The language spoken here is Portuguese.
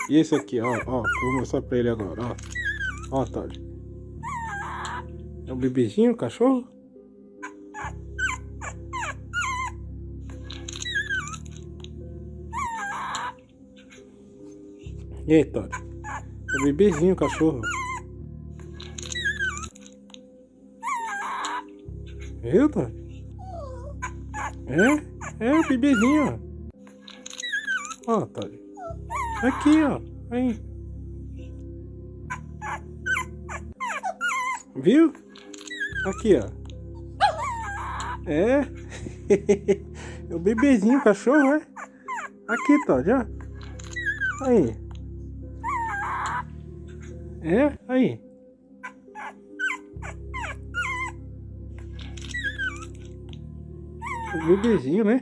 E esse aqui, ó, ó. Vou mostrar pra ele agora, ó. Ó, Tody. É um bebezinho, o cachorro? E aí, Tody? É um bebezinho, o cachorro. Viu, Tody? É o bebezinho, ó. Ó, Tody. Aqui, ó. Aí. Viu? Aqui, ó. É. É o bebezinho, o cachorro, é? Aqui, Tody, ó. Aí. É, aí. O bebezinho, né?